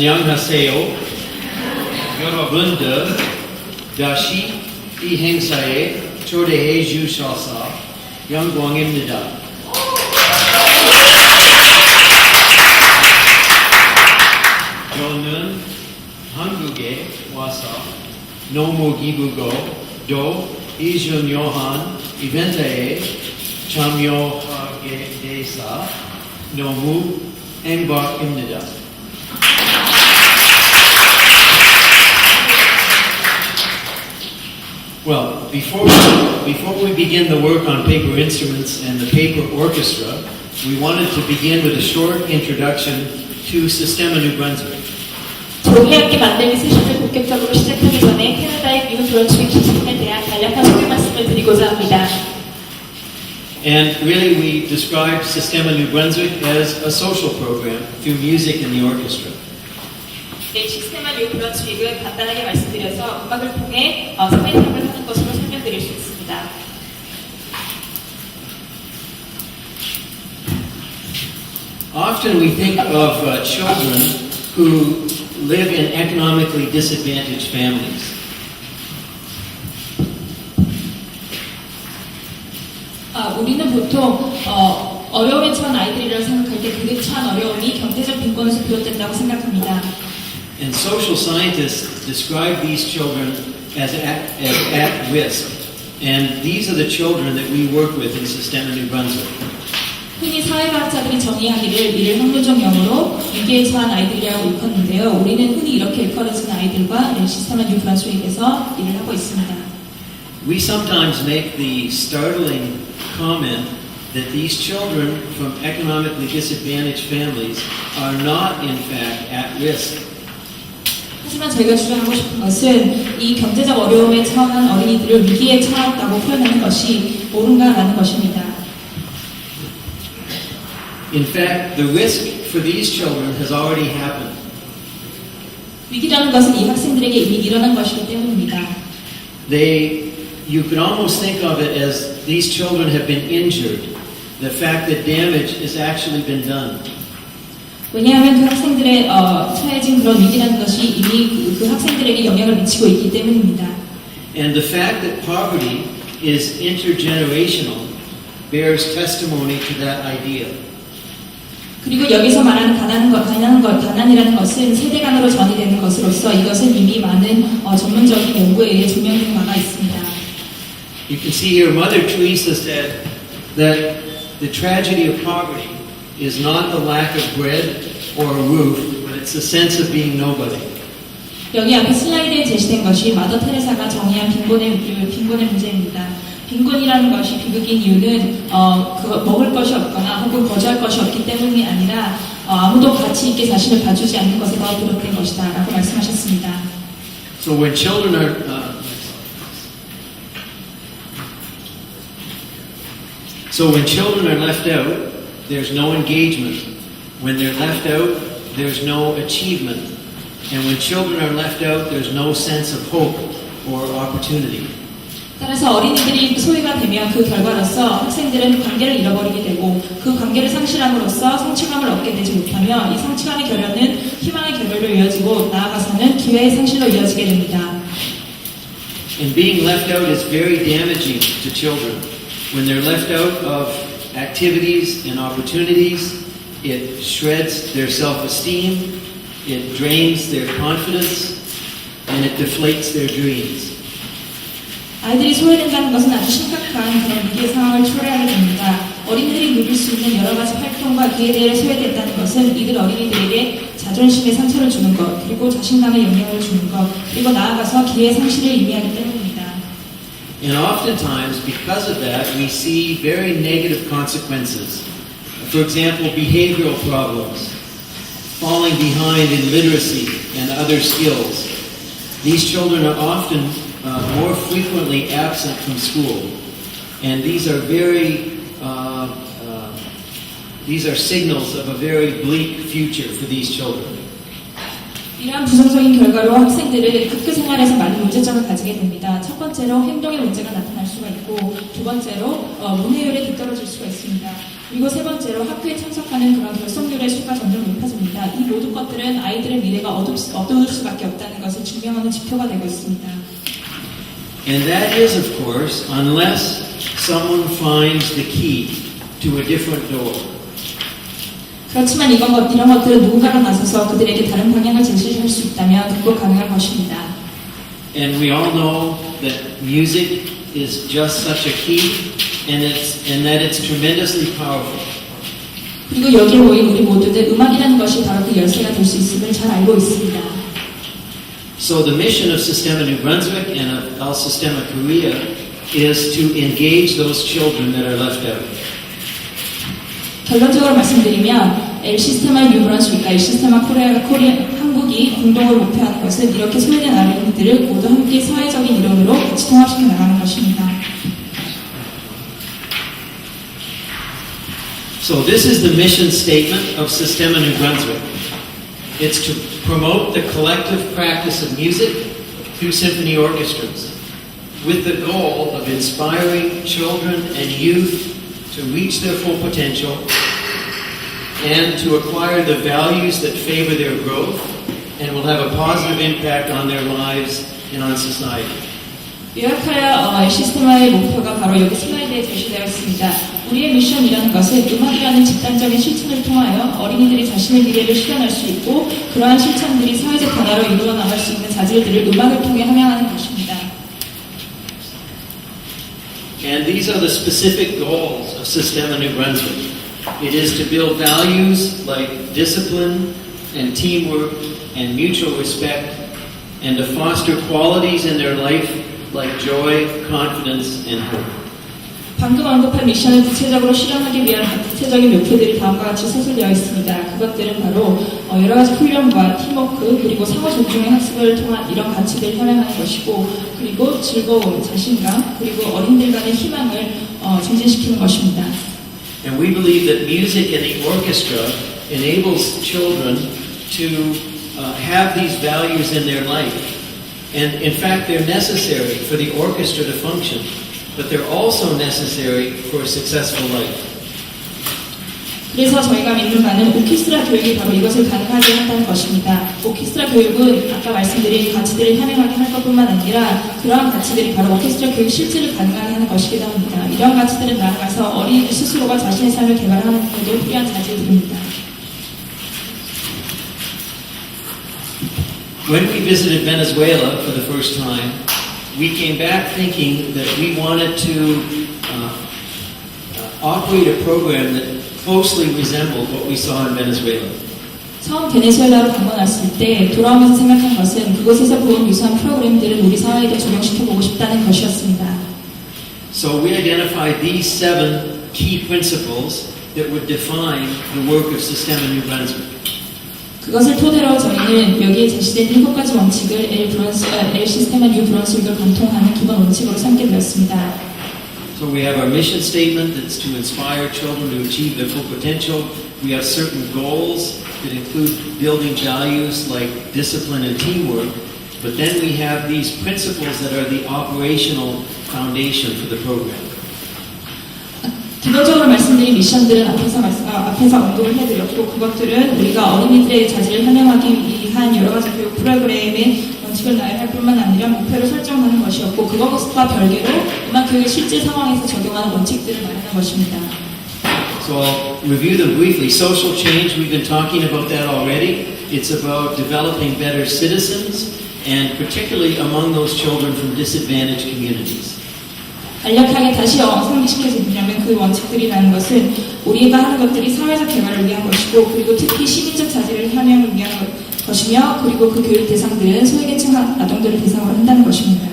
안녕하세요. 여러분들 다시 이 행사에 초대해 주셔서 영광입니다. 저는 한국에 와서 너무 기쁘고 또 이준요한 이벤트에 참여하게 돼서 너무 행복입니다. Well, before we begin the work on paper instruments and the paper orchestra, we wanted to begin with a short introduction to Sistema New Brunswick. 종이악기 만들기 세션을 본격적으로 시작하기 전에 캐나다의 뉴 브런스윅 시스템에 대한 간략한 소개 말씀을 드리고자 합니다. And really we describe Sistema New Brunswick as a social program through music and the orchestra. 네, 시스테마 뉴 브런스윅은 간단하게 말씀드려서 음악을 통해 사회생활을 하는 것으로 설명드릴 수 있습니다. Often we think of children who live in economically disadvantaged families. 우리는 보통 어려움에 처한 아이들이라고 생각할 때 그들이 처한 어려움이 경제적 빈곤에서 비롯된다고 생각합니다. And social scientists describe these children as at risk. And these are the children that we work with in Sistema New Brunswick. 흔히 사회과학자들이 정의하기를 이를 확률적 영어로 위기에 처한 아이들이라고 일컫는데요. 우리는 흔히 이렇게 일컬어지는 아이들과 시스테마 뉴 브런스윅에서 일을 하고 있습니다. We sometimes make the startling comment that these children from economically disadvantaged families are not in fact at risk. 하지만 저희가 주장하고 싶은 것은 이 경제적 어려움에 처한 어린이들을 위기에 처했다고 표현하는 것이 옳은가라는 것입니다. In fact, the risk for these children has already happened. 위기라는 것은 이 학생들에게 이미 일어난 것이기 때문입니다. You could almost think of it as these children have been injured. The fact that damage has actually been done. 왜냐하면 그 학생들의 처해진 그런 위기라는 것이 이미 그 학생들에게 영향을 미치고 있기 때문입니다. And the fact that poverty is intergenerational bears testimony to that idea. 그리고 여기서 말하는 가난이라는 것은 세대 간으로 전이되는 것으로서 이것은 이미 많은 전문적인 연구에 의해 증명된 바가 있습니다. You can see here Mother Teresa said that the tragedy of poverty is not the lack of bread or a roof, but it's the sense of being nobody. 여기 앞에 슬라이드에 제시된 것이 마더 테레사가 정의한 빈곤의 문제입니다. 빈곤이라는 것이 비극인 이유는 먹을 것이 없거나 혹은 거주할 것이 없기 때문이 아니라 아무도 가치 있게 자신을 봐주지 않는 것에서 비롯된 것이다 라고 말씀하셨습니다. So when children are left out, there's no engagement. When they're left out, there's no achievement. And when children are left out, there's no sense of hope or opportunity. 따라서 어린이들이 소외가 되면 그 결과로서 학생들은 관계를 잃어버리게 되고 그 관계를 상실함으로써 성취감을 얻게 되지 못하며 이 성취감의 결여는 희망의 결여로 이어지고 나아가서는 기회의 상실로 이어지게 됩니다. And being left out is very damaging to children. When they're left out of activities and opportunities, it shreds their self-esteem, it drains their confidence, and it deflates their dreams. 아이들이 소외된다는 것은 아주 심각한 그런 위기의 상황을 초래하게 됩니다. 어린이들이 누릴 수 있는 여러 가지 활동과 기회들에 소외된다는 것은 이들 어린이들에게 자존심에 상처를 주는 것, 그리고 자신감에 영향을 주는 것, 그리고 나아가서 기회의 상실을 의미하기 때문입니다. And oftentimes, because of that, we see very negative consequences. For example, behavioral problems, falling behind in literacy and other skills. These children are often more frequently absent from school, and these are signals of a very bleak future for these children. 이러한 부정적인 결과로 학생들은 학교 생활에서 많은 문제점을 가지게 됩니다. 첫 번째로 행동의 문제가 나타날 수가 있고 두 번째로 문해율에 뒤떨어질 수가 있습니다. 그리고 세 번째로 학교에 참석하는 그런 결석률의 수가 점점 높아집니다. 이 모든 것들은 아이들의 미래가 어두울 수밖에 없다는 것을 증명하는 지표가 되고 있습니다. And that is, of course, unless someone finds the key to a different door. 그렇지만 이런 것들은 누군가가 나서서 그들에게 다른 방향을 제시할 수 있다면 그거 가능할 것입니다. And we all know that music is just such a key, and that it's tremendously powerful. 그리고 여기에 모인 우리 모두들 음악이라는 것이 바로 그 열쇠가 될 수 있음을 잘 알고 있습니다. So the mission of Sistema New Brunswick and of El Sistema Korea is to engage those children that are left out. 결론적으로 말씀드리면 엘 시스테마 뉴 브런스윅과 엘 시스테마 코리아 한국이 공동으로 목표하는 것은 이렇게 소외된 아이들을 모두 함께 사회적인 이론으로 같이 통합시켜 나가는 것입니다. So this is the mission statement of Sistema New Brunswick. It's to promote the collective practice of music through symphony orchestras, with the goal of inspiring children and youth to reach their full potential and to acquire the values that favor their growth and will have a positive impact on their lives and on society. 요약하여 시스테마의 목표가 바로 여기 슬라이드에 제시되어 있습니다. 우리의 미션이라는 것은 음악이라는 집단적인 실천을 통하여 어린이들이 자신의 미래를 실현할 수 있고 그러한 실천들이 사회적 변화로 이루어 나갈 수 있는 자질들을 음악을 통해 함양하는 것입니다. And these are the specific goals of Sistema New Brunswick. It is to build values like discipline and teamwork and mutual respect and to foster qualities in their life like joy, confidence, and hope. 방금 언급한 미션을 구체적으로 실현하기 위한 구체적인 목표들이 다음과 같이 서술되어 있습니다. 그것들은 바로 여러 가지 훈련과 팀워크 그리고 상호 존중의 학습을 통한 이런 가치들을 현행하는 것이고 그리고 즐거움, 자신감 그리고 어린이들 간의 희망을 증진시키는 것입니다. And we believe that music and the orchestra enables children to have these values in their life. And in fact, they're necessary for the orchestra to function, but they're also necessary for a successful life. 그래서 저희가 믿는 바는 오케스트라 교육이 바로 이것을 가능하게 한다는 것입니다. 오케스트라 교육은 아까 말씀드린 가치들을 현행하게 할 것뿐만 아니라 그러한 가치들이 바로 오케스트라 교육 실질을 가능하게 하는 것이기도 합니다. 이러한 가치들은 나아가서 어린이들 스스로가 자신의 삶을 개발하는 데도 필요한 자질들입니다. When we visited Venezuela for the first time, we came back thinking that we wanted to operate a program that closely resembled what we saw in Venezuela. 처음 베네수엘라로 방문했을 때 돌아오면서 생각한 것은 그곳에서 본 유사한 프로그램들을 우리 사회에도 적용시켜보고 싶다는 것이었습니다. So we identified these 7 key principles that would define the work of Sistema New Brunswick. 그것을 토대로 저희는 여기에 제시된 7가지 원칙을 엘 시스테마 뉴 브런스윅을 관통하는 기본 원칙으로 삼게 되었습니다. So we have our mission statement that's to inspire children to achieve their full potential. We have certain goals that include building values like discipline and teamwork. But then we have these principles that are the operational foundation for the program. 기본적으로 말씀드린 미션들은 앞에서 언급을 해드렸고 그것들은 우리가 어린이들의 자질을 현행하기 위한 여러 가지 교육 프로그램의 원칙을 나열할 뿐만 아니라 목표를 설정하는 것이었고 그것과 별개로 음악 교육의 실제 상황에서 적용하는 원칙들을 마련한 것입니다. So I'll review them briefly. Social change, we've been talking about that already. It's about developing better citizens and particularly among those children from disadvantaged communities. 간략하게 다시 상기시켜드리자면 그 원칙들이라는 것은 우리가 하는 것들이 사회적 개발을 위한 것이고 그리고 특히 시민적 자질을 향하기 위한 것이며 그리고 그 교육 대상들은 소외계층 아동들을 대상으로 한다는 것입니다.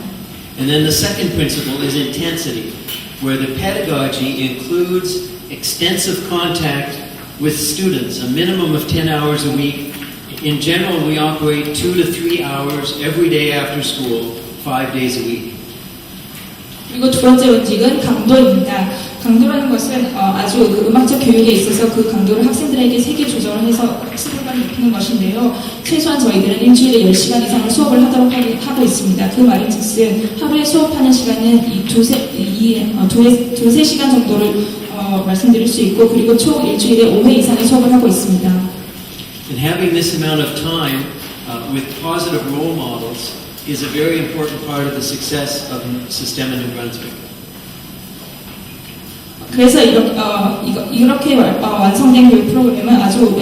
And then the second principle is intensity, where the pedagogy includes extensive contact with students, a minimum of 10 hours a week. In general, we operate 2 to 3 hours every day after school, 5 days a week. 그리고 두 번째 원칙은 강도입니다. 강도라는 것은 아주 그 음악적 교육에 있어서 그 강도를 학생들에게 세계 조정을 해서 학습 효과를 높이는 것인데요. 최소한 저희들은 일주일에 10시간 이상을 수업을 하도록 하고 있습니다. 그 말인즉슨 하루에 수업하는 시간은 두세 시간 정도를 말씀드릴 수 있고 그리고 총 일주일에 5회 이상의 수업을 하고 있습니다. And having this amount of time with positive role models is a very important part of the success of Systema New Brunswick. 그래서 이렇게 완성된 교육 프로그램은 아주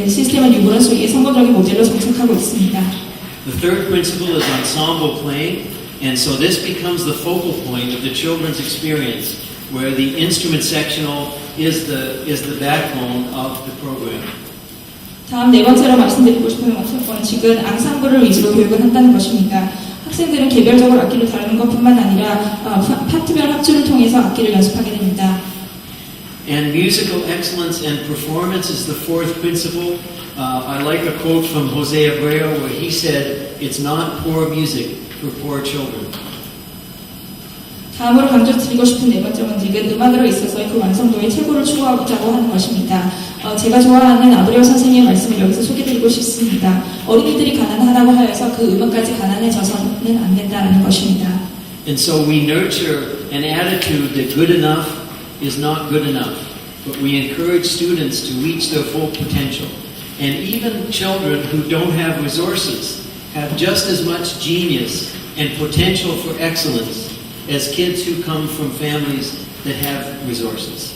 시스템 뉴브런스윅의 성공적인 모델로 정착하고 있습니다. The third principle is ensemble playing, and so this becomes the focal point of the children's experience, where the instrument sectional is the backbone of the program. 다음 네 번째로 말씀드리고 싶은 원칙은 앙상블을 위주로 교육을 한다는 것입니다. 학생들은 개별적으로 악기를 다루는 것뿐만 아니라 파트별 합주를 통해서 악기를 연습하게 됩니다. And musical excellence and performance is the fourth principle. I like a quote from Jose Abreu where he said, "It's not poor music for poor children." 다음으로 강조드리고 싶은 네 번째 원칙은 음악으로 있어서의 그 완성도의 최고를 추구하자고 하는 것입니다. 제가 좋아하는 아브레오 선생님의 말씀을 여기서 소개드리고 싶습니다. 어린이들이 가난하다고 하여서 그 음악까지 가난해져서는 안 된다는 것입니다. And so we nurture an attitude that good enough is not good enough, but we encourage students to reach their full potential. And even children who don't have resources have just as much genius and potential for excellence as kids who come from families that have resources.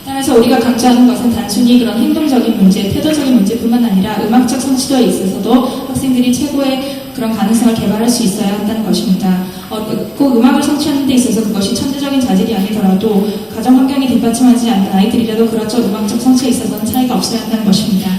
따라서 우리가 강조하는 것은 단순히 그런 행동적인 문제, 태도적인 문제뿐만 아니라 음악적 성취도에 있어서도 학생들이 최고의 그런 가능성을 개발할 수 있어야 한다는 것입니다. 꼭 음악을 성취하는 데 있어서 그것이 천재적인 자질이 아니더라도 가정 환경이 뒷받침하지 않는 아이들이라도 그렇죠 음악적 성취에 있어서는 차이가 없어야 한다는 것입니다.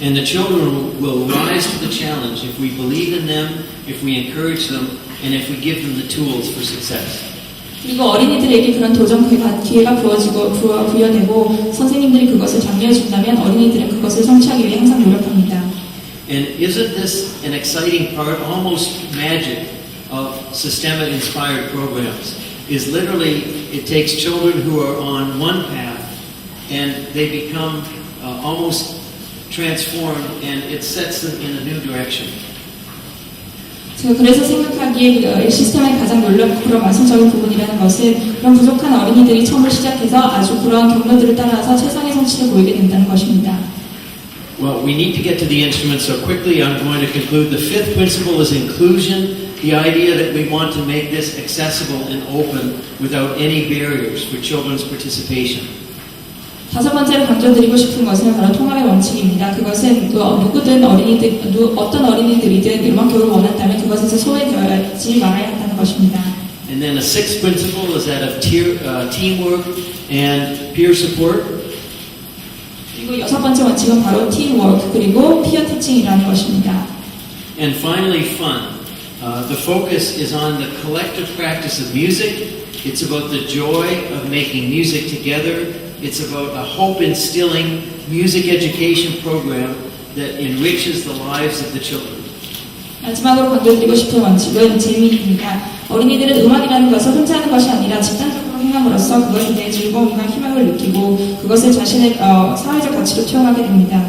And the children will rise to the challenge if we believe in them, if we encourage them, and if we give them the tools for success. 그리고 어린이들에게 그런 도전 기회가 부여되고 선생님들이 그것을 장려해 준다면 어린이들은 그것을 성취하기 위해 항상 노력합니다. And isn't this an exciting part, almost magic, of Systema-inspired programs? Is literally, it takes children who are on one path and they become almost transformed and it sets them in a new direction. 제가 그래서 생각하기에 시스템의 가장 놀랍고 완성적인 부분이라는 것은 그런 부족한 어린이들이 처음을 시작해서 아주 그러한 경로들을 따라서 최상의 성취를 보이게 된다는 것입니다. Well, we need to get to the instruments, so quickly I'm going to conclude. The fifth principle is inclusion, the idea that we want to make this accessible and open without any barriers for children's participation. 다섯 번째로 강조드리고 싶은 것은 바로 통합의 원칙입니다. 그것은 누구든 어떤 어린이들이든 음악 교육을 원한다면 그것에서 소외되지 말아야 한다는 것입니다. And then the sixth principle is that of teamwork and peer support. 그리고 여섯 번째 원칙은 바로 팀워크 그리고 피어 티칭이라는 것입니다. And finally, fun. The focus is on the collective practice of music. It's about the joy of making music together. It's about a hope-instilling music education program that enriches the lives of the children. 마지막으로 강조드리고 싶은 원칙은 재미입니다. 어린이들은 음악이라는 것을 혼자 하는 것이 아니라 집단적으로 행함으로써 그것에 대해 즐거움과 희망을 느끼고 그것을 자신의 사회적 가치로 투영하게 됩니다.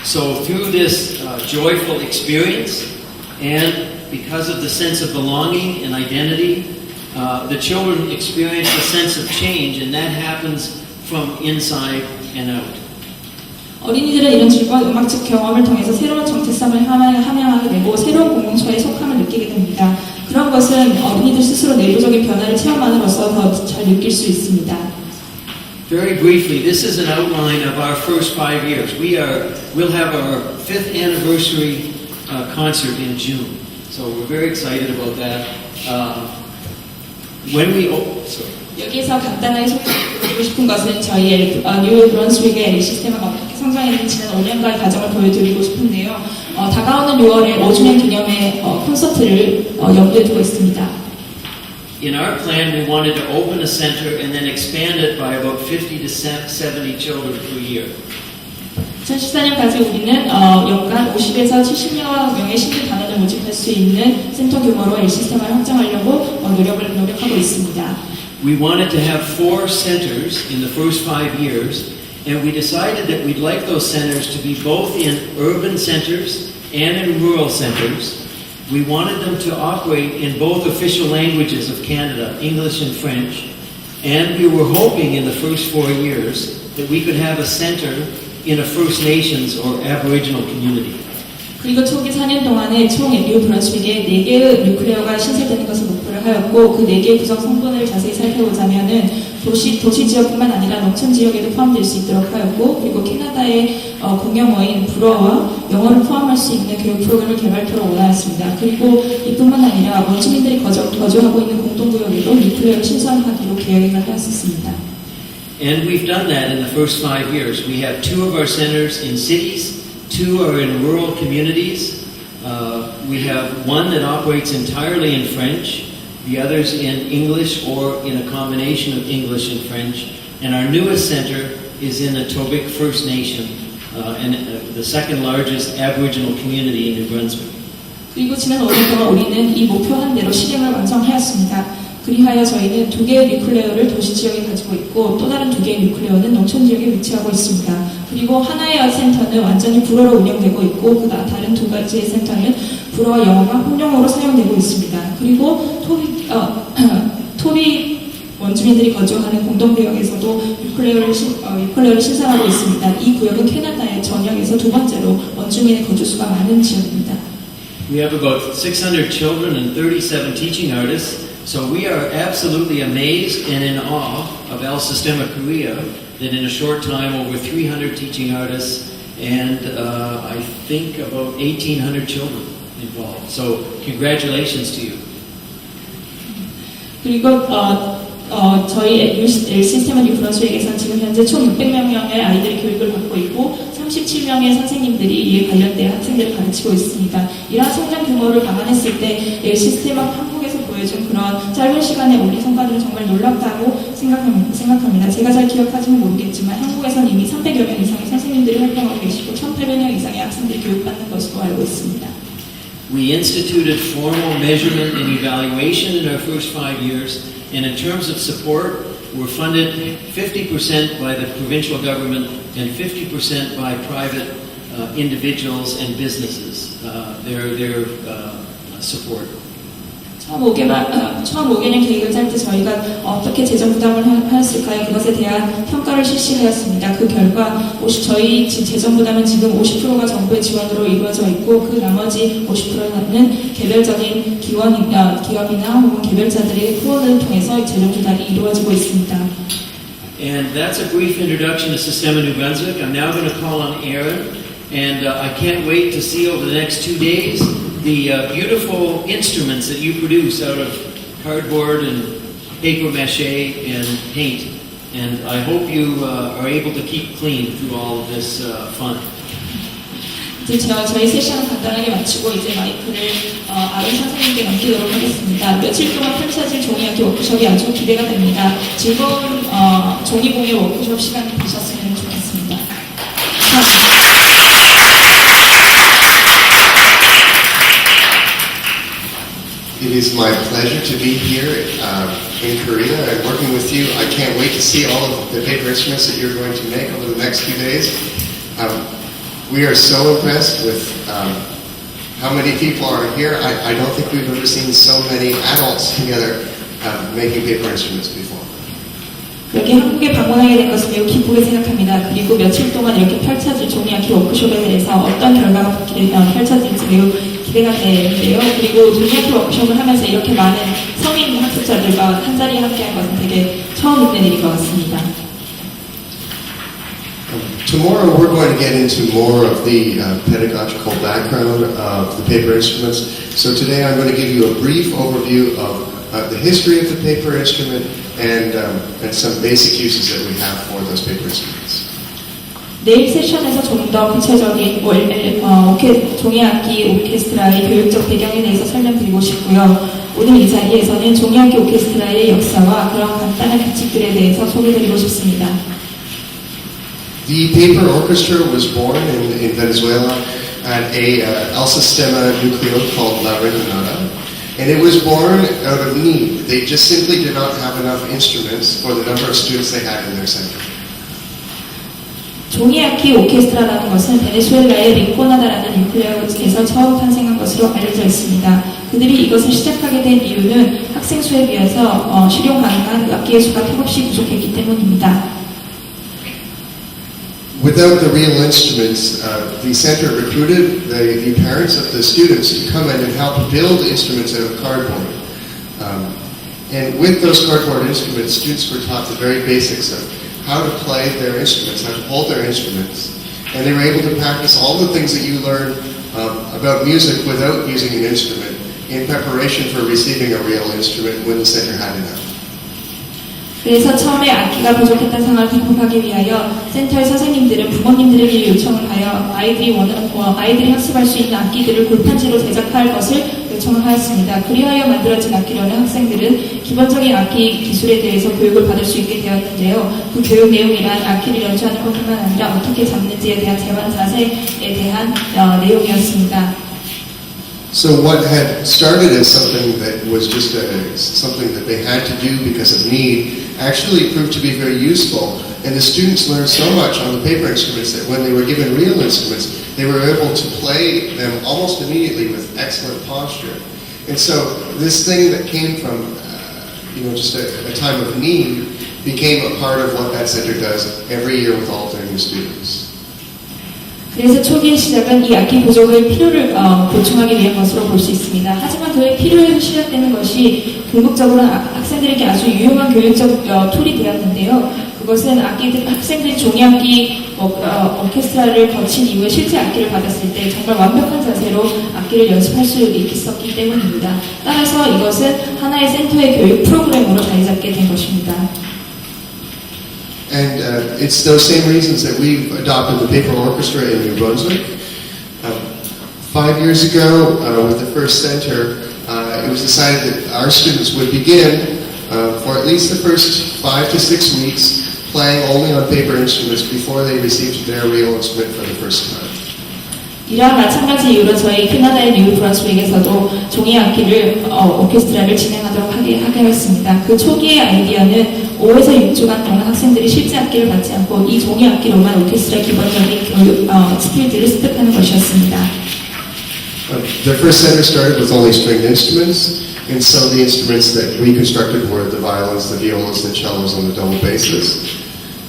So through this joyful experience and because of the sense of belonging and identity, the children experience a sense of change and that happens from inside and out. 어린이들은 이런 즐거운 음악적 경험을 통해서 새로운 정체성을 함양하게 되고 새로운 공동체에 속함을 느끼게 됩니다. 그런 것은 어린이들 스스로 내부적인 변화를 체험함으로써 더 잘 느낄 수 있습니다. Very briefly, this is an outline of our first 5 years. We'll have our 5th anniversary concert in June, so we're very excited about that. 여기에서 간단하게 소개해드리고 싶은 것은 저희 뉴 브런스윅의 시스템은 어떻게 성장했는지 지난 5년간 과정을 보여드리고 싶은데요. 다가오는 6월에 5주년 기념의 콘서트를 염두에 두고 있습니다. In our plan, we wanted to open a center and then expand it by about 50 to 70 children per year. 2014년까지 우리는 연간 50에서 70명의 신규 단원을 모집할 수 있는 센터 규모로 이 시스템을 확장하려고 노력하고 있습니다. We wanted to have 4 centers in the first 5 years, and we decided that we'd like those centers to be both in urban centers and in rural centers. We wanted them to operate in both official languages of Canada, English and French, And we were hoping in the first 4 years that we could have a center in a First Nations or Aboriginal community. 그리고 초기 4년 동안에 총 뉴 브런스윅에 4개의 뉴클레어가 신설되는 것을 목표를 하였고 그 4개의 구성 성분을 자세히 살펴보자면은 도시 지역뿐만 아니라 농촌 지역에도 포함될 수 있도록 하였고 그리고 캐나다의 공용어인 불어와 영어를 포함할 수 있는 교육 프로그램을 개발토록 원하였습니다. 그리고 이뿐만 아니라 원주민들이 거주하고 있는 공동구역에도 뉴클레어를 신설하기로 계획을 하였습니다. And we've done that in the first 5 years. We have 2 of our centers in cities. 2 are in rural communities. We have 1 that operates entirely in French, the others in English or in a combination of English and French. And our newest center is in the Tobique First Nation, and the second largest Aboriginal community in New Brunswick. 그리고 지난 5년 동안 우리는 이 목표한 대로 실행을 완성하였습니다. 그리하여 저희는 2개의 뉴클레어를 도시 지역에 가지고 있고 또 다른 2개의 뉴클레어는 농촌 지역에 위치하고 있습니다. 그리고 하나의 센터는 완전히 불어로 운영되고 있고 다른 2가지의 센터는 불어와 영어가 혼용어로 사용되고 있습니다. 그리고 토비 원주민들이 거주하는 공동구역에서도 뉴클레어를 신설하고 있습니다. 이 구역은 캐나다의 전역에서 2번째로 원주민의 거주수가 많은 지역입니다. We have about 600 children and 37 teaching artists. So we are absolutely amazed and in awe of El Sistema Korea that in a short time over 300 teaching artists and I think about 1,800 children involved. So congratulations to you. 그리고 저희 엘 시스템 뉴 브런스윅에서는 지금 현재 총 600명의 아이들이 교육을 받고 있고 37명의 선생님들이 이에 관련된 학생들을 가르치고 있습니다. 이러한 성장 규모를 감안했을 때 엘 시스템 한국에서 보여준 그런 짧은 시간에 올린 성과들은 정말 놀랍다고 생각합니다. 제가 잘 기억하지는 모르겠지만 한국에서는 이미 300여 명 이상의 선생님들이 활동하고 계시고 1,800명 이상의 학생들이 교육받는 것으로 알고 있습니다. We instituted formal measurement and evaluation in our first 5 years, and in terms of support, we're funded 50% by the provincial government and 50% by private individuals and businesses. Their support. 처음 5개년 계획을 짤 때 저희가 어떻게 재정 부담을 하였을까요? 그것에 대한 평가를 실시하였습니다. 그 결과 저희 재정 부담은 지금 50%가 정부의 지원으로 이루어져 있고 그 나머지 50%는 개별적인 기업이나 혹은 개별자들의 후원을 통해서 재정 조달이 이루어지고 있습니다. And that's a brief introduction to Sistema New Brunswick. I'm now going to call on Aaron, and I can't wait to see over the next 2 days the beautiful instruments that you produce out of cardboard and paper mache and paint. And I hope you are able to keep clean through all of this fun. 이제 저희 세션을 간단하게 마치고 이제 마이크를 아론 선생님께 넘기도록 하겠습니다. 며칠 동안 펼쳐질 종이악기 워크숍이 아주 기대가 됩니다. 즐거운 종이공예 워크숍 시간이 되셨으면 좋겠습니다. 감사합니다. It is my pleasure to be here in Korea and working with you. I can't wait to see all of the paper instruments that you're going to make over the next few days. We are so impressed with how many people are here. I don't think we've ever seen so many adults together making paper instruments before. 여기 한국에 방문하게 된 것을 매우 기쁘게 생각합니다. 그리고 며칠 동안 이렇게 펼쳐질 종이악기 워크숍에 대해서 어떤 결과가 펼쳐질지 매우 기대가 되는데요. 그리고 종이악기 워크숍을 하면서 이렇게 많은 성인 학습자들과 한 자리에 함께한 것은 되게 처음 있는 일인 것 같습니다. Tomorrow we're going to get into more of the pedagogical background of the paper instruments. So today I'm going to give you a brief overview of the history of the paper instrument and some basic uses that we have for those paper instruments. 내일 세션에서 좀 더 구체적인 종이악기 오케스트라의 교육적 배경에 대해서 설명드리고 싶고요. 오늘 이 자리에서는 종이악기 오케스트라의 역사와 그런 간단한 규칙들에 대해서 소개드리고 싶습니다. The paper orchestra was born in Venezuela at a El Sistema Nucleo called La Retonada, and it was born out of need. They just simply did not have enough instruments for the number of students they had in their center. 종이악기 오케스트라라는 것은 베네수엘라의 링코나다라는 뉴클레어에서 처음 탄생한 것으로 알려져 있습니다. 그들이 이것을 시작하게 된 이유는 학생 수에 비해서 실용 가능한 악기의 수가 턱없이 부족했기 때문입니다. Without the real instruments, the center recruited the parents of the students to come in and help build instruments out of cardboard. And with those cardboard instruments, students were taught the very basics of how to play their instruments, how to hold their instruments. And they were able to practice all the things that you learn about music without using an instrument in preparation for receiving a real instrument when the center had enough. 그래서 처음에 악기가 부족했던 상황을 극복하기 위하여 센터의 선생님들은 부모님들에게 요청을 하여 아이들이 학습할 수 있는 악기들을 골판지로 제작할 것을 요청을 하였습니다. 그리하여 만들어진 악기로는 학생들은 기본적인 악기 기술에 대해서 교육을 받을 수 있게 되었는데요. 그 교육 내용이란 악기를 연주하는 것뿐만 아니라 어떻게 잡는지에 대한 재반 자세에 대한 내용이었습니다. So what had started as something that was just something that they had to do because of need actually proved to be very useful. And the students learned so much on the paper instruments that when they were given real instruments, they were able to play them almost immediately with excellent posture. And so this thing that came from just a time of need became a part of what that center does every year with all their new students. 그래서 초기의 시작은 이 악기 부족의 필요를 보충하기 위한 것으로 볼 수 있습니다. 하지만 그의 필요에서 시작되는 것이 궁극적으로 학생들에게 아주 유용한 교육적 툴이 되었는데요. 그것은 학생들이 종이악기 오케스트라를 거친 이후에 실제 악기를 받았을 때 정말 완벽한 자세로 악기를 연습할 수 있었기 때문입니다. 따라서 이것은 하나의 센터의 교육 프로그램으로 자리 잡게 된 것입니다. And it's those same reasons that we've adopted the paper orchestra in New Brunswick. 5 years ago, with the first center, it was decided that our students would begin for at least the first 5 to 6 weeks playing only on paper instruments before they received their real instrument for the first time. 이러한 마찬가지 이유로 저희 캐나다의 뉴 브런스윅에서도 종이악기를 오케스트라를 진행하도록 하게 하였습니다. 그 초기의 아이디어는 5에서 6주간 동안 학생들이 실제 악기를 받지 않고 이 종이악기로만 오케스트라 기본적인 교육 스킬들을 습득하는 것이었습니다. The first center started with only stringed instruments, and so the instruments that we constructed were the violins, the violas, the cellos, and the double basses.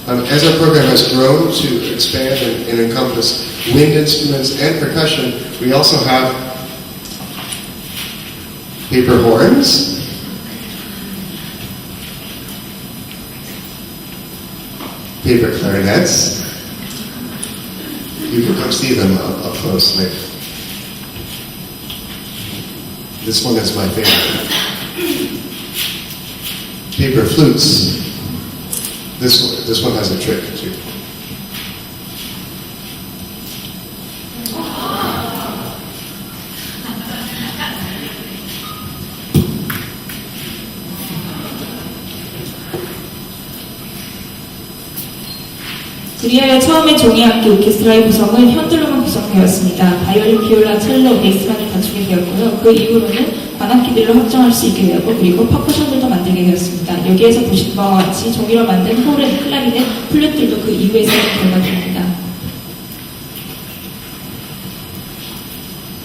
As our program has grown to expand and encompass wind instruments and percussion, we also have paper horns, paper clarinets. You can come see them up close later. This one is my favorite. Paper flutes. This one has a trick too. 그리하여 처음에 종이악기 오케스트라의 구성은 현들로만 구성되었습니다. 바이올린, 비올라, 첼로, 베이스만을 갖추게 되었고요. 그 이후로는 관악기들로 확정할 수 있게 되었고 그리고 퍼커션들도 만들게 되었습니다. 여기에서 보신 바와 같이 종이로 만든 호른, 클라리넷, 플룻들도 그 이후에 생긴 결과입니다.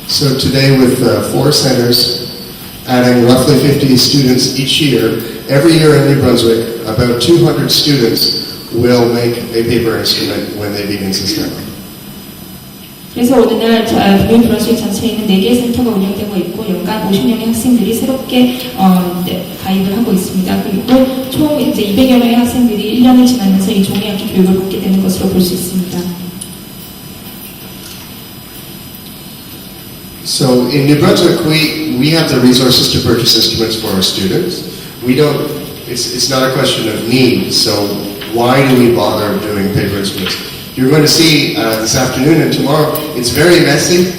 So today with 4 centers, adding roughly 50 students each year, every year in New Brunswick, about 200 students will make a paper instrument when they begin system. 그래서 오늘날 뉴 브런스윅 전체에 있는 4개의 센터가 운영되고 있고 연간 50명의 학생들이 새롭게 가입을 하고 있습니다. 그리고 총 이제 200여 명의 학생들이 1년을 지나면서 이 종이악기 교육을 받게 되는 것으로 볼 수 있습니다. So in New Brunswick, we have the resources to purchase instruments for our students. It's not a question of need, so why do we bother doing paper instruments? You're going to see this afternoon and tomorrow, it's very messy.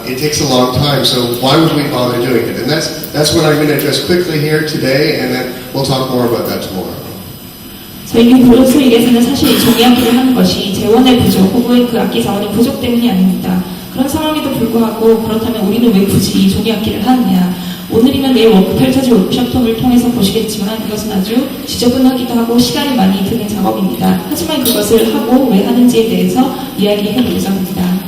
It takes a long time, so why would we bother doing it? And that's what I'm going to address quickly here today, and then we'll talk more about that tomorrow. 저희 뉴 브런스윅에서는 사실 이 종이악기를 하는 것이 재원의 부족 혹은 그 악기 자원의 부족 때문이 아닙니다. 그런 상황에도 불구하고 그렇다면 우리는 왜 굳이 이 종이악기를 하느냐? 오늘이나 내일 펼쳐질 워크숍통을 통해서 보시겠지만 이것은 아주 지저분하기도 하고 시간이 많이 드는 작업입니다. 하지만 그것을 하고 왜 하는지에 대해서 이야기해 보고자 합니다.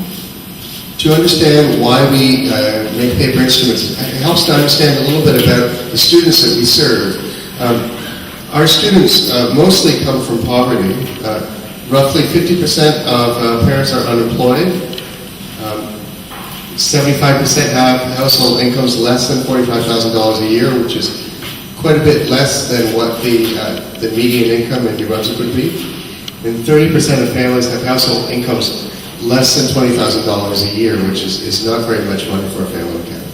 to understand why we make paper instruments. It helps to understand a little bit about the students that we serve. Our students mostly come from poverty. Roughly 50% of parents are unemployed. 75% have household incomes less than $45,000 a year, which is quite a bit less than what the median income in New Brunswick would be. And 30% of families have household incomes less than $20,000 a year, which is not very much money for a family in Canada.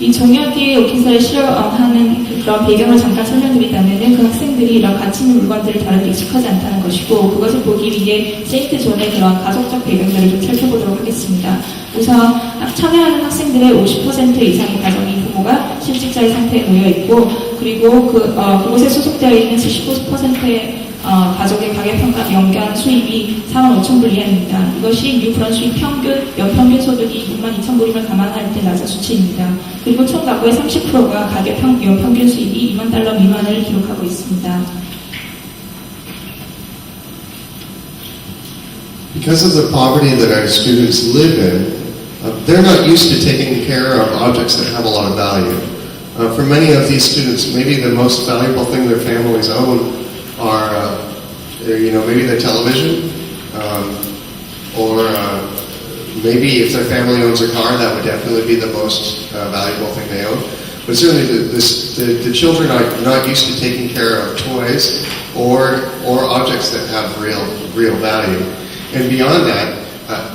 이 종이학기에 오키스라를 실험하는 그런 배경을 잠깐 설명드린다면은 그 학생들이 이런 가치 있는 물건들을 다루는데 익숙하지 않다는 것이고 그것을 보기 위해 세인트 존의 그런 가족적 배경들을 좀 살펴보도록 하겠습니다. 우선 참여하는 학생들의 50% 이상의 가정이 부모가 실직자의 상태에 놓여 있고 그리고 그곳에 소속되어 있는 75%의 가족의 가계평가 연간 수입이 45,000불 이것이 뉴브런스윅 연평균 소득이 62,000불임을 감안할 때 낮은 수치입니다. 그리고 총 가구의 30%가 연평균 수입이 $20,000 미만을 기록하고 있습니다. Because of the poverty that our students live in, they're not used to taking care of objects that have a lot of value. For many of these students, maybe the most valuable thing their families own are, maybe their television, or maybe if their family owns a car, that would definitely be the most valuable thing they own. But certainly the children are not used to taking care of toys or objects that have real value. And beyond that,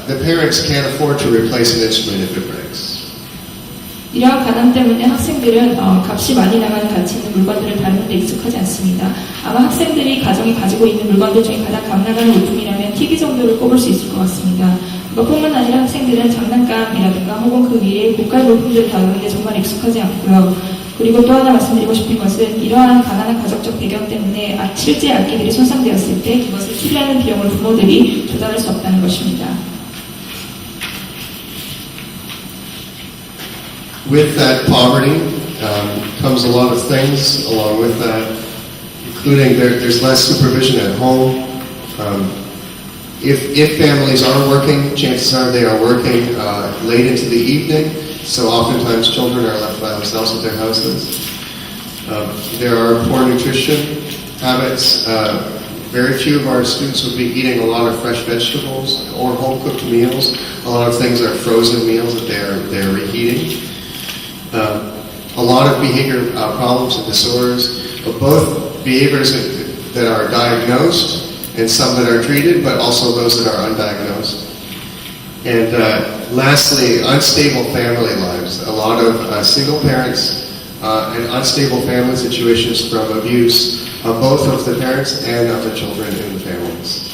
the parents can't afford to replace an instrument if it breaks. 이러한 가난 때문에 학생들은 값이 많이 나가는 가치 있는 물건들을 다루는 데 익숙하지 않습니다. 아마 학생들이 가정이 가지고 있는 물건들 중에 가장 값 나가는 물품이라면 TV 정도를 꼽을 수 있을 것 같습니다. 그것뿐만 아니라 학생들은 장난감이라든가 혹은 그 위에 고가의 물품들을 다루는 데 정말 익숙하지 않고요. 그리고 또 하나 말씀드리고 싶은 것은 이러한 가난한 가족적 배경 때문에 실제 악기들이 손상되었을 때 그것을 수리하는 비용을 부모들이 조달할 수 없다는 것입니다. With that poverty comes a lot of things along with that, including there's less supervision at home. If families are working, chances are they are working late into the evening, so oftentimes children are left by themselves at their houses. There are poor nutrition habits. Very few of our students will be eating a lot of fresh vegetables or home-cooked meals. A lot of things are frozen meals that they're reheating. A lot of behavior problems and disorders, both behaviors that are diagnosed and some that are treated, but also those that are undiagnosed. And lastly, unstable family lives. A lot of single parents and unstable family situations from abuse, both of the parents and of the children in the families.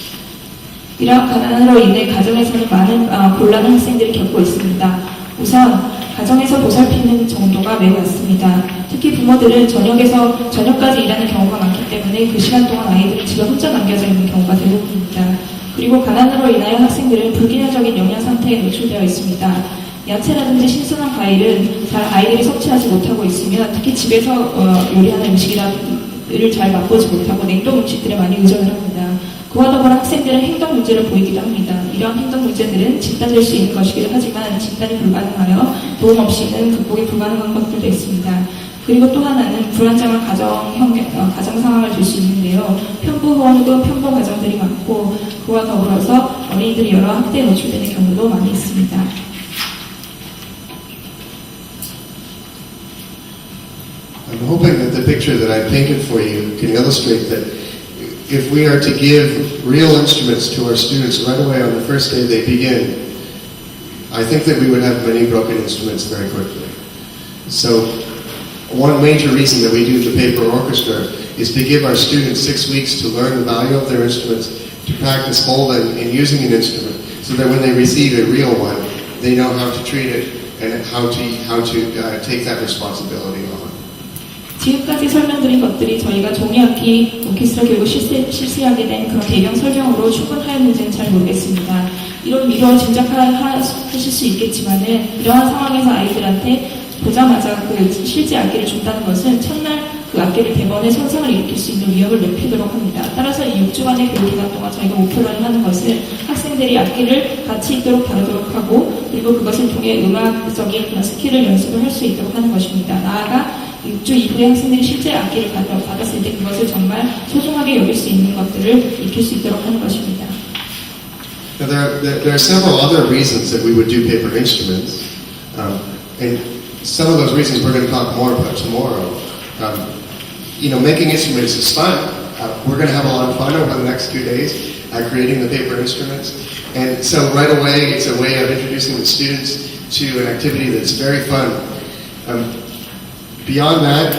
이러한 가난으로 인해 가정에서는 많은 곤란한 학생들이 겪고 있습니다. 우선 가정에서 보살피는 정도가 매우 낮습니다. 특히 부모들은 저녁까지 일하는 경우가 많기 때문에 그 시간 동안 아이들이 집에 혼자 남겨져 있는 경우가 대부분입니다. 그리고 가난으로 인하여 학생들은 불균형적인 영양 상태에 노출되어 있습니다. 야채라든지 신선한 과일은 잘 아이들이 섭취하지 못하고 있으며 특히 집에서 요리하는 음식을 잘 맛보지 못하고 냉동 음식들에 많이 의존을 합니다. 그와 더불어 학생들은 행동 문제를 보이기도 합니다. 이러한 행동 문제들은 진단될 수 있는 것이기도 하지만 진단이 불가능하여 도움 없이는 극복이 불가능한 것들도 있습니다. 그리고 또 하나는 불안정한 가정 상황을 줄 수 있는데요. 편부 후원 혹은 편부 가정들이 많고 그와 더불어서 어린이들이 여러 학대에 노출되는 경우도 많이 있습니다. I'm hoping that the picture that I painted for you can illustrate that if we are to give real instruments to our students right away on the first day they begin, I think that we would have many broken instruments very quickly. So one major reason that we do the paper orchestra is to give our students 6 weeks to learn the value of their instruments, to practice holding and using an instrument, so that when they receive a real one, they know how to treat it and how to take that responsibility on. 지금까지 설명드린 것들이 저희가 종이악기 오케스트라 교육을 실시하게 된 그런 배경 설명으로 충분하였는지는 잘 모르겠습니다. 이런 짐작하실 수 있겠지만은 이러한 상황에서 아이들한테 보자마자 그 실제 악기를 준다는 것은 첫날 그 악기를 대번에 손상을 일으킬 수 있는 위험을 높이도록 합니다. 따라서 이 6주간의 교육 기간 동안 저희가 목표로 하는 것은 학생들이 악기를 가치 있도록 다루도록 하고 그리고 그것을 통해 음악적인 그런 스킬을 연습을 할 수 있도록 하는 것입니다. 나아가 6주 이후에 학생들이 실제 악기를 받았을 때 그것을 정말 소중하게 여길 수 있는 것들을 익힐 수 있도록 하는 것입니다. Now, there are several other reasons that we would do paper instruments, and some of those reasons we're going to talk more about tomorrow. Making instruments is fun. We're going to have a lot of fun over the next 2 days creating the paper instruments. And so right away, it's a way of introducing the students to an activity that's very fun. Beyond that,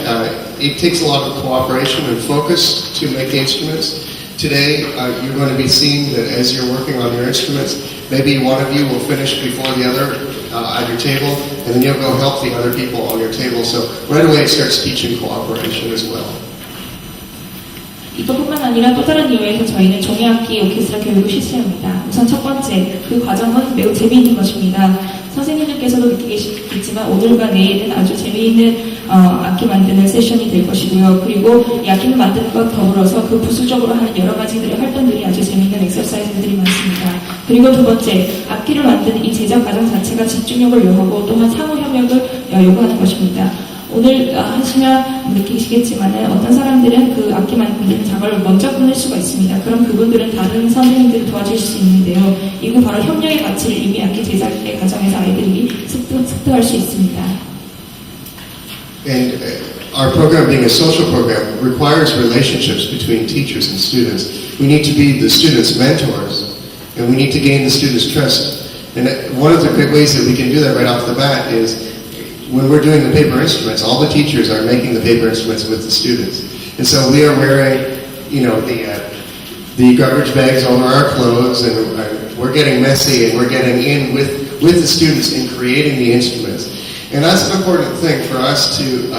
it takes a lot of cooperation and focus to make the instruments. Today, you're going to be seeing that as you're working on your instruments, maybe one of you will finish before the other at your table, and then you'll go help the other people on your table. So right away, it starts teaching cooperation as well. 이것뿐만 아니라 또 다른 이유에서 저희는 종이악기 오케스트라 교육을 실시합니다. 우선 첫 번째, 그 과정은 매우 재미있는 것입니다. 선생님들께서도 느끼겠지만 오늘과 내일은 아주 재미있는 악기 만드는 세션이 될 것이고요. 그리고 이 악기를 만드는 것 더불어서 그 부수적으로 하는 여러 가지들의 활동들이 아주 재미있는 엑서사이즈들이 많습니다. 그리고 두 번째, 악기를 만드는 이 제작 과정 자체가 집중력을 요하고 또한 상호 협력을 요구하는 것입니다. 오늘 하시면 느끼시겠지만 어떤 사람들은 그 악기 만드는 작업을 먼저 끝낼 수가 있습니다. 그럼 그분들은 다른 선생님들을 도와줄 수 있는데요. 이거 바로 협력의 가치를 이미 악기 제작의 과정에서 아이들이 습득할 수 있습니다. And our program, being a social program, requires relationships between teachers and students. We need to be the students' mentors, and we need to gain the students' trust. And one of the great ways that we can do that right off the bat is when we're doing the paper instruments, all the teachers are making the paper instruments with the students. And so we are wearing, the garbage bags over our clothes, and we're getting messy, and we're getting in with the students in creating the instruments. And that's an important thing for us to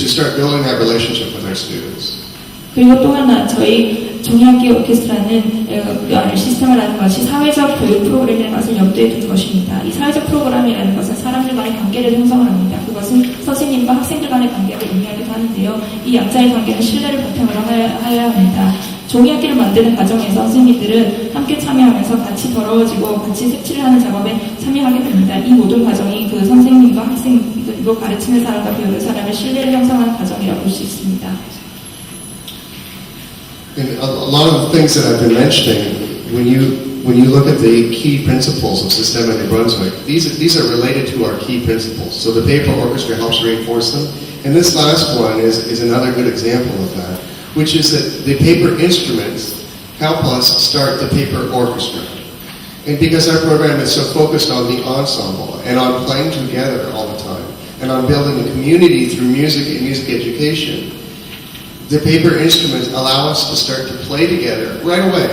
start building that relationship with our students. 그리고 또 하나 저희 종이악기 오케스트라는 시스템이라는 것이 사회적 교육 프로그램이라는 것을 염두에 둔 것입니다. 이 사회적 프로그램이라는 것은 사람들 간의 관계를 형성을 합니다. 그것은 선생님과 학생들 간의 관계를 의미하기도 하는데요. 이 양자의 관계는 신뢰를 바탕으로 해야 합니다. 종이악기를 만드는 과정에서 선생님들은 함께 참여하면서 같이 더러워지고 같이 색칠을 하는 작업에 참여하게 됩니다. 이 모든 과정이 그 선생님과 학생 그리고 가르치는 사람과 배우는 사람의 신뢰를 형성하는 과정이라고 볼 수 있습니다. And a lot of the things that I've been mentioning, when you look at the key principles of Systema New Brunswick, these are related to our key principles. So the paper orchestra helps reinforce them. And this last one is another good example of that, which is that the paper instruments help us start the paper orchestra. And because our program is so focused on the ensemble and on playing together all the time, and on building a community through music and music education, the paper instruments allow us to start to play together right away.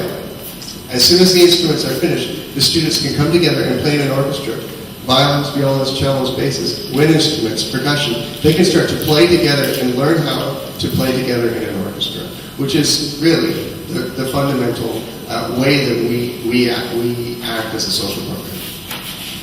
As soon as the instruments are finished, the students can come together and play in an orchestra. Violins, violas, cellos, basses, wind instruments, percussion. They can start to play together and learn how to play together in an orchestra, which is really the fundamental way that we act as a social program.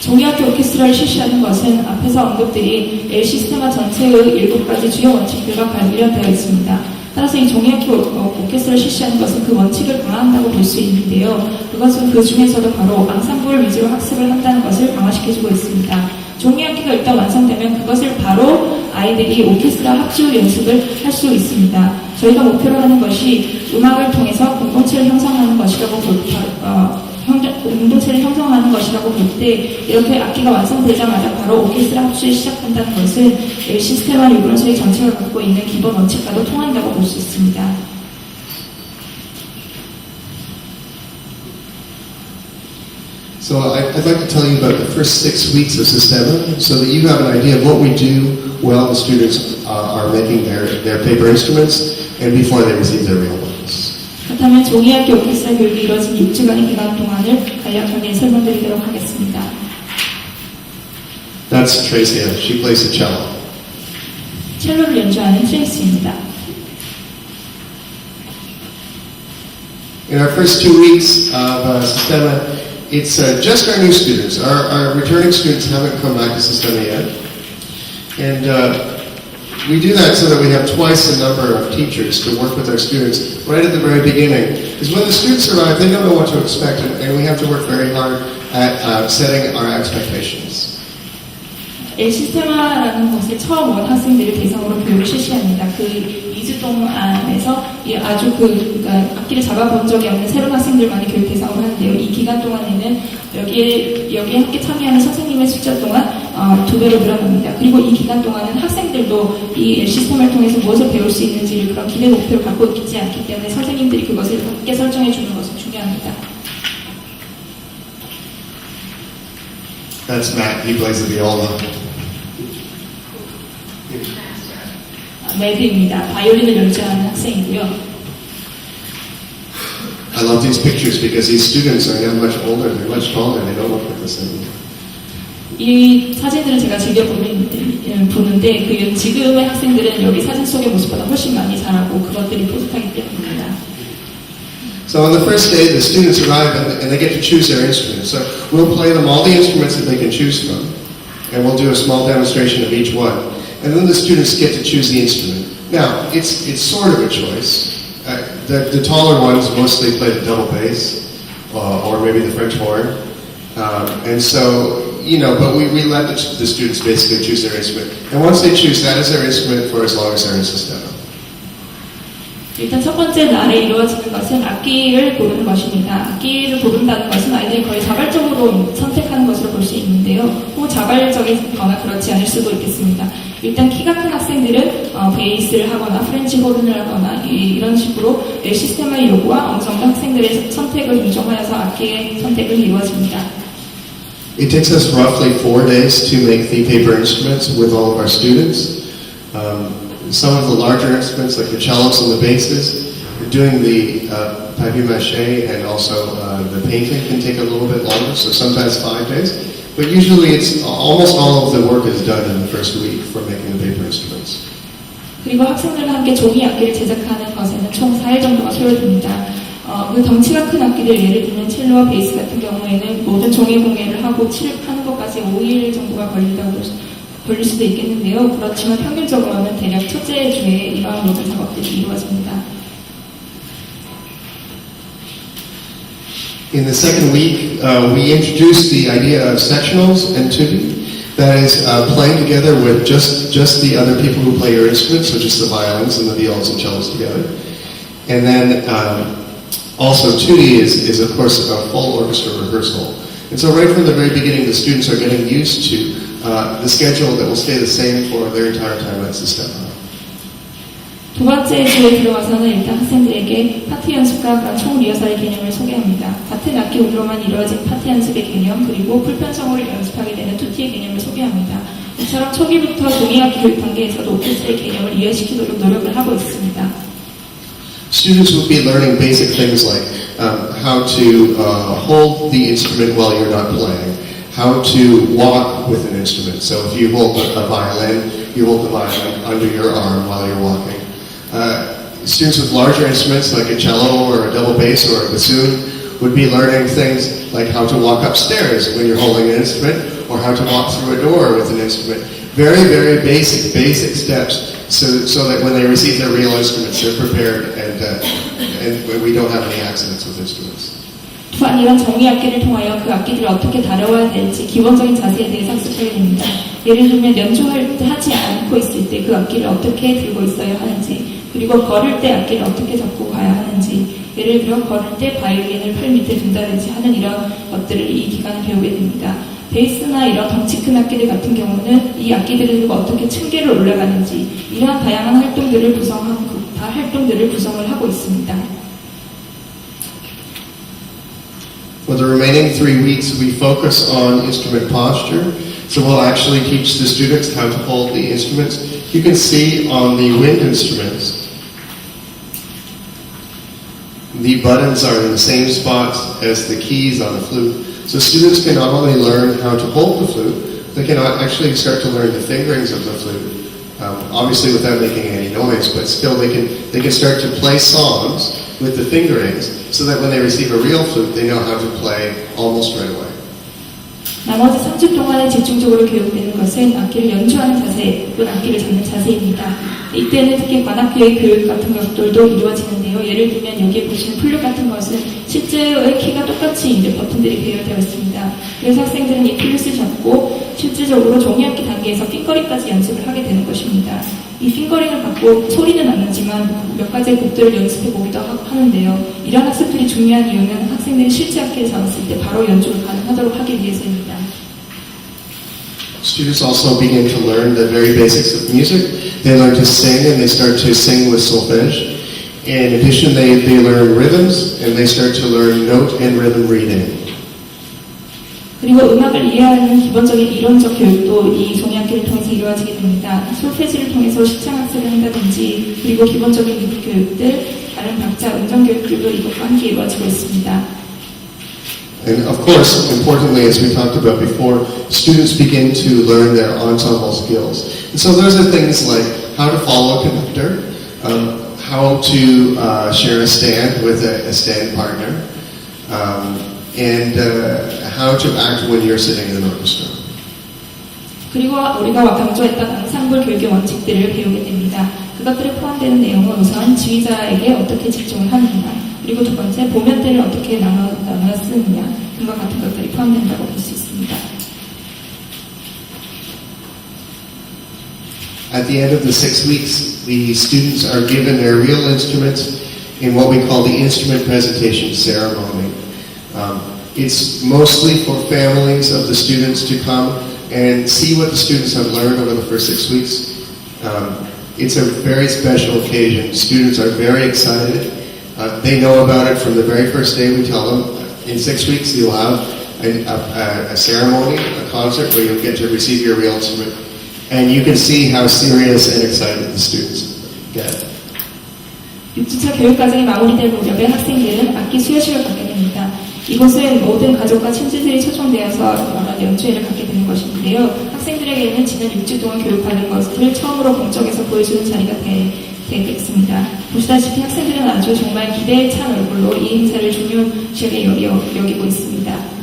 종이악기 오케스트라를 실시하는 것은 앞에서 언급드린 엘 시스테마 전체의 7가지 주요 원칙들과 관련되어 있습니다. 따라서 이 종이악기 오케스트라를 실시하는 것은 그 원칙을 강화한다고 볼 수 있는데요. 그것은 그 중에서도 바로 앙상블 위주로 학습을 한다는 것을 강화시켜주고 있습니다. 종이악기가 일단 완성되면 그것을 바로 아이들이 오케스트라 합주 연습을 할 수 있습니다. 저희가 목표로 하는 것이 음악을 통해서 공동체를 형성하는 것이라고 공동체를 형성하는 것이라고 볼 때 이렇게 악기가 완성되자마자 바로 오케스트라 합주를 시작한다는 것은 시스테마 뉴 브런스윅 전체가 갖고 있는 기본 원칙과도 통한다고 볼 수 있습니다. So I'd like to tell you about the first 6 weeks of Systema so that you have an idea of what we do while the students are making their paper instruments and before they receive their real ones. 그렇다면 종이악기 오케스트라 교육이 이루어진 6주간의 기간 동안을 간략하게 설명드리도록 하겠습니다. That's Tracy. She plays the cello. 첼로를 연주하는 트레이스입니다. In our first 2 weeks of Systema, it's just our new students. Our returning students haven't come back to Systema yet. And we do that so that we have twice the number of teachers to work with our students right at the very beginning. Because when the students arrive, they don't know what to expect, and we have to work very hard at setting our expectations. 엘시스테마라는 곳에 처음 온 학생들을 대상으로 교육을 실시합니다. 그 2주 동안에서 아주 그러니까 악기를 잡아본 적이 없는 새로운 학생들만이 교육 대상으로 하는데요. 이 기간 동안에는 여기에 함께 참여하는 선생님의 숫자 또한 2배로 늘어납니다. 그리고 이 기간 동안은 학생들도 이 엘시스테마를 통해서 무엇을 배울 수 있는지를 그런 기대 목표를 갖고 있지 않기 때문에 선생님들이 그것을 함께 설정해 주는 것은 중요합니다. That's Matt. He plays the viola. 매드입니다. 바이올린을 연주하는 학생이고요. I love these pictures because these students are now much older. They're much taller. They don't look like the same. 이 사진들을 제가 즐겨 보는데 그 지금의 학생들은 여기 사진 속의 모습보다 훨씬 많이 자라고 그것들이 뿌듯하기 때문입니다. So on the first day, the students arrive and they get to choose their instruments. So we'll play them all the instruments that they can choose from, and we'll do a small demonstration of each one. And then the students get to choose the instrument. Now, it's sort of a choice. The taller ones mostly play the double bass, or maybe the French horn. And so, but we let the students basically choose their instrument. And once they choose that as their instrument for as long as they're in Sistema. 일단 첫 번째 날에 이루어지는 것은 악기를 고르는 것입니다. 악기를 고른다는 것은 아이들이 거의 자발적으로 선택하는 것으로 볼 수 있는데요. 혹 자발적이거나 그렇지 않을 수도 있겠습니다. 일단 키가 큰 학생들은 베이스를 하거나 프렌치 호른을 하거나 이런 식으로 시스템의 요구와 어느 정도 학생들의 선택을 존중하여서 악기의 선택을 이루어집니다. It takes us roughly 4 days to make the paper instruments with all of our students. Some of the larger instruments, like the cellos and the basses, doing the papier-mâché and also the painting can take a little bit longer, so sometimes 5 days. But usually it's almost all of the work is done in the first week for making the paper instruments. 그리고 학생들과 함께 종이 악기를 제작하는 것에는 총 4일 정도가 소요됩니다. 그 덩치가 큰 악기들, 예를 들면 첼로와 베이스 같은 경우에는 모든 종이 공예를 하고 칠하는 것까지 5일 정도가 걸릴 수도 있겠는데요. 그렇지만 평균적으로는 대략 첫째 주에 이러한 모든 작업들이 이루어집니다. In the second week, we introduced the idea of sectionals and tuning. That is playing together with just the other people who play your instruments, so just the violins and the violas and cellos together. And then also tutti is of course a full orchestra rehearsal. And so right from the very beginning, the students are getting used to the schedule that will stay the same for their entire time at Sistema. 두 번째 주에 들어와서는 일단 학생들에게 파트 연습과 그런 총 리허설의 개념을 소개합니다. 같은 악기 운으로만 이루어진 파트 연습의 개념 그리고 풀편성으로 연습하게 되는 투티의 개념을 소개합니다. 이처럼 초기부터 종이악기 교육 단계에서도 오케스트라의 개념을 이해시키도록 노력을 하고 있습니다. Students will be learning basic things like how to hold the instrument while you're not playing, how to walk with an instrument. So if you hold a violin, you hold the violin under your arm while you're walking. Students with larger instruments like a cello or a double bass or a bassoon would be learning things like how to walk upstairs when you're holding an instrument or how to walk through a door with an instrument. Very, very basic steps so that when they receive their real instruments, they're prepared and we don't have any accidents with instruments. 또한 이런 종이악기를 통하여 그 악기들을 어떻게 다뤄야 될지 기본적인 자세에 대해 학습하게 됩니다. 예를 들면 연주할 때 하지 않고 있을 때 그 악기를 어떻게 들고 있어야 하는지 그리고 걸을 때 악기를 어떻게 잡고 가야 하는지 예를 들어 걸을 때 바이올린을 팔 밑에 둔다든지 하는 이런 것들을 이 기간에 배우게 됩니다. 베이스나 이런 덩치 큰 악기들 같은 경우는 이 악기들을 들고 어떻게 층계를 올라가는지 이러한 다양한 활동들을 구성을 하고 있습니다. For the remaining 3 weeks, we focus on instrument posture. So we'll actually teach the students how to hold the instruments. You can see on the wind instruments, the buttons are in the same spots as the keys on the flute. So students can not only learn how to hold the flute, they can actually start to learn the fingerings of the flute. Obviously without making any noise, but still they can start to play songs with the fingerings so that when they receive a real flute, they know how to play almost right away. 나머지 3주 동안에 집중적으로 교육되는 것은 악기를 연주하는 자세, 또는 악기를 잡는 자세입니다. 이때는 특히 관악기의 교육 같은 것들도 이루어지는데요. 예를 들면 여기에 보시는 플룻 같은 것은 실제의 키가 똑같이 이제 버튼들이 배열되어 있습니다. 그래서 학생들은 이 플룻을 잡고 실질적으로 종이악기 단계에서 핑거링까지 연습을 하게 되는 것입니다. 이 핑거링을 갖고 소리는 안 나지만 몇 가지의 곡들을 연습해 보기도 하는데요. 이런 학습들이 중요한 이유는 학생들이 실제 악기를 잡았을 때 바로 연주를 가능하도록 하기 위해서입니다. Students also begin to learn the very basics of music. They learn to sing and they start to sing with solfege. In addition, they learn rhythms and they start to learn note and rhythm reading. 그리고 음악을 이해하는 기본적인 이론적 교육도 이 종이악기를 통해서 이루어지게 됩니다. 솔페지를 통해서 시창학습을 한다든지 그리고 기본적인 미국 교육들, 다른 박자, 음정 교육들도 이것과 함께 이루어지고 있습니다. And of course, importantly, as we talked about before, students begin to learn their ensemble skills. And so those are things like how to follow a conductor, how to share a stand with a stand partner, and how to act when you're sitting in an orchestra. 그리고 우리가 강조했던 앙상블 교육의 원칙들을 배우게 됩니다. 그것들에 포함되는 내용은 우선 지휘자에게 어떻게 집중을 하느냐, 그리고 두 번째 보면대를 어떻게 나눠 쓰느냐 등과 같은 것들이 포함된다고 볼 수 있습니다. At the end of the 6 weeks, the students are given their real instruments in what we call the instrument presentation ceremony. It's mostly for families of the students to come and see what the students have learned over the first 6 weeks. It's a very special occasion. Students are very excited. They know about it from the very first day. We tell them in 6 weeks you'll have a ceremony, a concert where you'll get to receive your real instrument. And you can see how serious and excited the students get. 6주차 교육과정이 마무리될 무렵에 학생들은 악기 수여식을 갖게 됩니다. 이곳은 모든 가족과 친지들이 초청되어서 여러 연주회를 갖게 되는 것인데요. 학생들에게는 지난 6주 동안 교육받은 것을 처음으로 공적에서 보여주는 자리가 되겠습니다. 보시다시피 학생들은 아주 정말 기대에 찬 얼굴로 이 행사를 중요시하게 여기고 있습니다.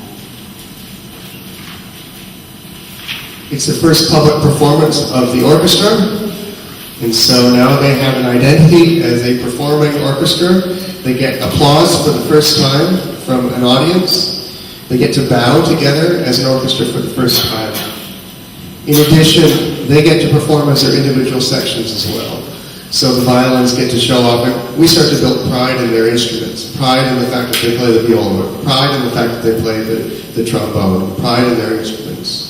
It's the first public performance of the orchestra, and so now they have an identity as a performing orchestra. They get applause for the first time from an audience. They get to bow together as an orchestra for the first time. In addition, they get to perform as their individual sections as well. So the violins get to show off, and we start to build pride in their instruments, pride in the fact that they play the viola, pride in the fact that they play the trombone, pride in their instruments.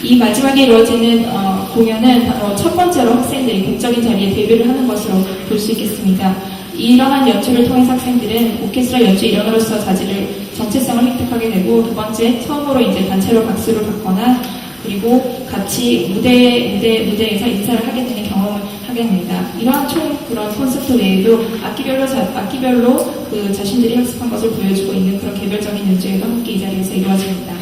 이 마지막에 이루어지는 공연은 바로 첫 번째로 학생들이 공적인 자리에 데뷔를 하는 것으로 볼 수 있겠습니다. 이러한 연주를 통해서 학생들은 오케스트라 연주 일원으로서 자질을 정체성을 획득하게 되고, 두 번째 처음으로 이제 단체로 박수를 받거나 그리고 같이 무대에서 인사를 하게 되는 경험을 하게 됩니다. 이러한 그런 콘서트 외에도 악기별로 그 자신들이 학습한 것을 보여주고 있는 그런 개별적인 연주회도 함께 이 자리에서 이루어집니다.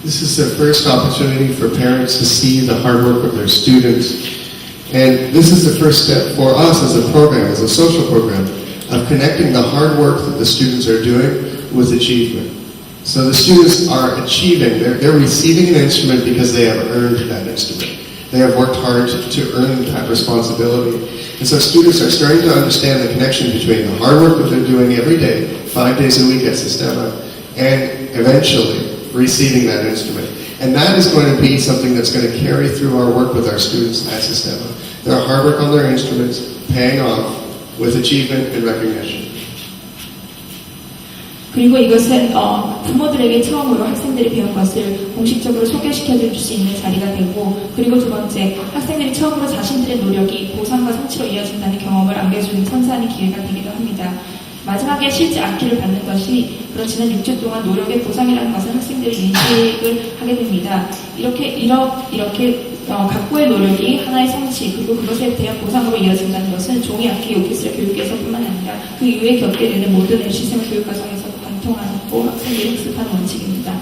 This is the first opportunity for parents to see the hard work of their students. And this is the first step for us as a program, as a social program, of connecting the hard work that the students are doing with achievement. So the students are achieving, they're receiving an instrument because they have earned that instrument. They have worked hard to earn that responsibility. And so students are starting to understand the connection between the hard work that they're doing every day, 5 days a week at Sistema, and eventually receiving that instrument. And that is going to be something that's going to carry through our work with our students at Sistema. Their hard work on their instruments paying off with achievement and recognition. 그리고 이것은 부모들에게 처음으로 학생들이 배운 것을 공식적으로 소개시켜줄 수 있는 자리가 되고, 그리고 두 번째, 학생들이 처음으로 자신들의 노력이 보상과 성취로 이어진다는 경험을 안겨주는 선사하는 기회가 되기도 합니다. 마지막에 실제 악기를 받는 것이 그런 지난 6주 동안 노력의 보상이라는 것을 학생들이 인식을 하게 됩니다. 이렇게 각고의 노력이 하나의 성취, 그리고 그것에 대한 보상으로 이어진다는 것은 종이 악기 오케스트라 교육에서뿐만 아니라 그 이후에 겪게 되는 모든 시스템 교육 과정에서도 관통하고 학생들이 학습하는 원칙입니다.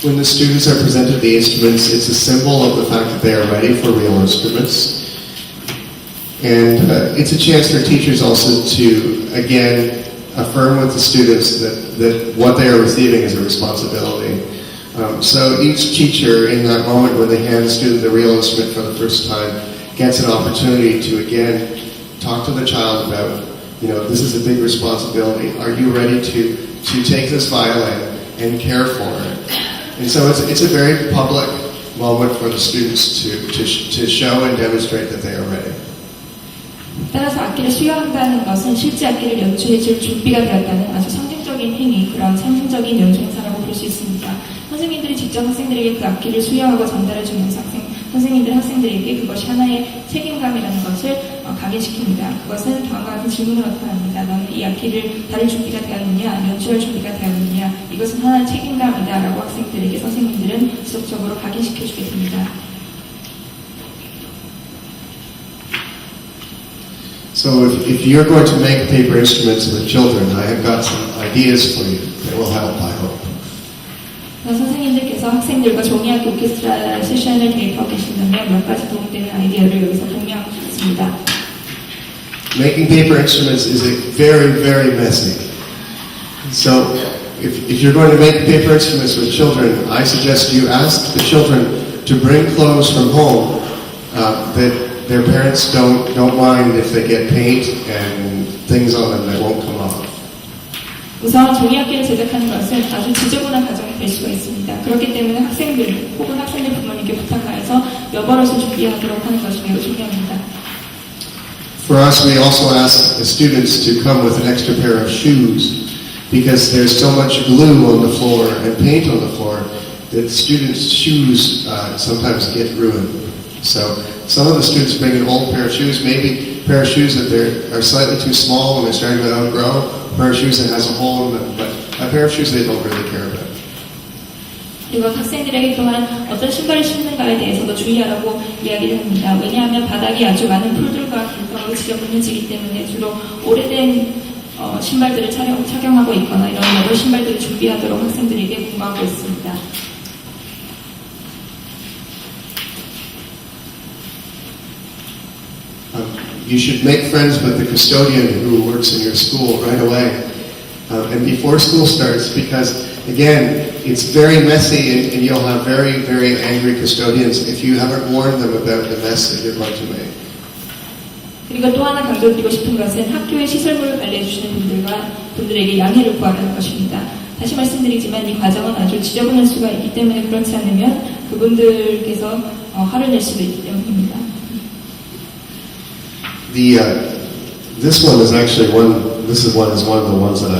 When the students are presented the instruments, it's a symbol of the fact that they are ready for real instruments. And it's a chance for teachers also to, again, affirm with the students that what they are receiving is a responsibility. So each teacher in that moment when they hand the student the real instrument for the first time gets an opportunity to again talk to the child about, this is a big responsibility. Are you ready to take this violin and care for it? And so it's a very public moment for the students to show and demonstrate that they are ready. 따라서 악기를 수여한다는 것은 실제 악기를 연주해줄 준비가 되었다는 아주 상징적인 행위, 그런 상징적인 연주 행사라고 볼 수 있습니다. 선생님들이 직접 학생들에게 그 악기를 수여하고 전달해주면서 선생님들 학생들에게 그것이 하나의 책임감이라는 것을 각인시킵니다. 그것은 다음과 같은 질문을 나타납니다. 너는 이 악기를 다룰 준비가 되었느냐, 연주할 준비가 되었느냐, 이것은 하나의 책임감이다 라고 학생들에게 선생님들은 지속적으로 각인시켜주게 됩니다. So if you're going to make paper instruments with children, I have got some ideas for you that will help, I hope. 선생님들께서 학생들과 종이악기 오케스트라 세션을 계획하고 계신다면 몇 가지 도움되는 아이디어를 여기서 공유하고 싶습니다. Making paper instruments is very, very messy. So if you're going to make paper instruments with children, I suggest you ask the children to bring clothes from home that their parents don't mind if they get paint and things on them that won't come off. 우선 종이악기를 제작하는 것은 아주 지저분한 과정이 될 수가 있습니다. 그렇기 때문에 학생들 혹은 학생들 부모님께 부탁하여서 여벌옷을 준비하도록 하는 것이 매우 중요합니다. For us, we also ask the students to come with an extra pair of shoes because there's so much glue on the floor and paint on the floor that students' shoes sometimes get ruined. So some of the students bring an old pair of shoes, maybe a pair of shoes that are slightly too small and they're starting to outgrow, a pair of shoes that has a hole in them, but a pair of shoes they don't really care about. 그리고 학생들에게 또한 어떤 신발을 신는가에 대해서도 주의하라고 이야기를 합니다. 왜냐하면 바닥이 아주 많은 풀들과 불편하고 지저분해지기 때문에 주로 오래된 신발들을 착용하고 있거나 이런 여러 신발들을 준비하도록 학생들에게 공부하고 있습니다. You should make friends with the custodian who works in your school right away and before school starts because, again, it's very messy and you'll have very, very angry custodians if you haven't warned them about the mess that you're going to make. 그리고 또 하나 강조드리고 싶은 것은 학교의 시설물을 관리해주시는 분들에게 양해를 구하라는 것입니다. 다시 말씀드리지만 이 과정은 아주 지저분할 수가 있기 때문에 그렇지 않으면 그분들께서 화를 낼 수도 있기 때문입니다. This one is actually one of the ones that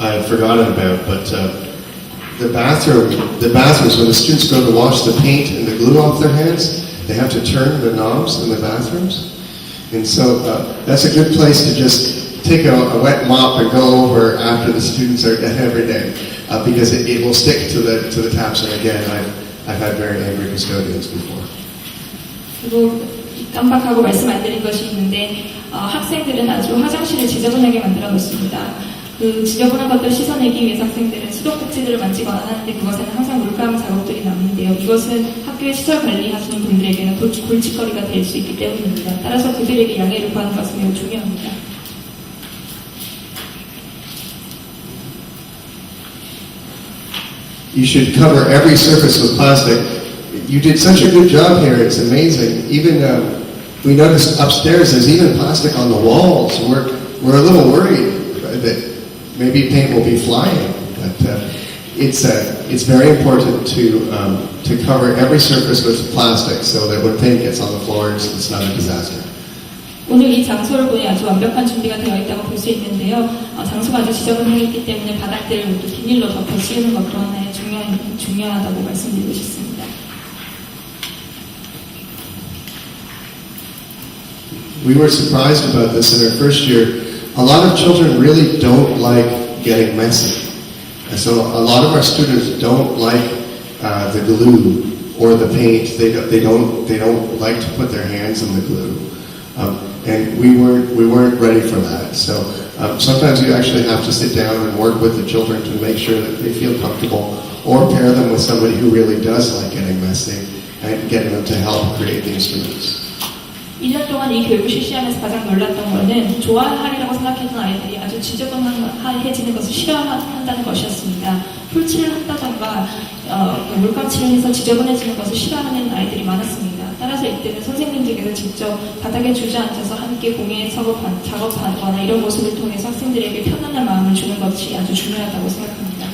I had forgotten about, but the bathrooms, when the students go to wash the paint and the glue off their hands, they have to turn the knobs in the bathrooms. And so that's a good place to just take a wet mop and go over after the students are done every day because it will stick to the taps. And again, I've had very angry custodians before. 그리고 깜빡하고 말씀 안 드린 것이 있는데 학생들은 아주 화장실을 지저분하게 만들어 놓습니다. 그 지저분한 것들을 씻어내기 위해서 학생들은 수도꼭지들을 만지거나 하는데 그것에는 항상 물감 자국들이 남는데요. 이것은 학교의 시설 관리하시는 분들에게는 골칫거리가 될 수 있기 때문입니다. 따라서 그들에게 양해를 구하는 것은 매우 중요합니다. You should cover every surface with plastic. You did such a good job here, it's amazing. Even, we noticed upstairs there's even plastic on the walls. We're a little worried that maybe paint will be flying, but it's very important to cover every surface with plastic so that when paint gets on the floors, it's not a disaster. 오늘 이 장소를 보니 아주 완벽한 준비가 되어 있다고 볼 수 있는데요. 장소가 아주 지저분하기 때문에 바닥들을 비닐로 덮어 씌우는 것도 하나의 중요하다고 말씀드리고 싶습니다. We were surprised about this in our first year. A lot of children really don't like getting messy. And so a lot of our students don't like the glue or the paint. They don't like to put their hands in the glue. And we weren't ready for that. So sometimes you actually have to sit down and work with the children to make sure that they feel comfortable or pair them with somebody who really does like getting messy and getting them to help create the instruments. 2년 동안 이 교육을 실시하면서 가장 놀랐던 것은 좋아하리라고 생각했던 아이들이 아주 지저분해지는 것을 싫어한다는 것이었습니다. 풀칠을 한다던가 물감칠을 해서 지저분해지는 것을 싫어하는 아이들이 많았습니다. 따라서 이때는 선생님들께서 직접 바닥에 주저앉아서 함께 공예 작업하거나 이런 모습을 통해서 학생들에게 편안한 마음을 주는 것이 아주 중요하다고 생각합니다.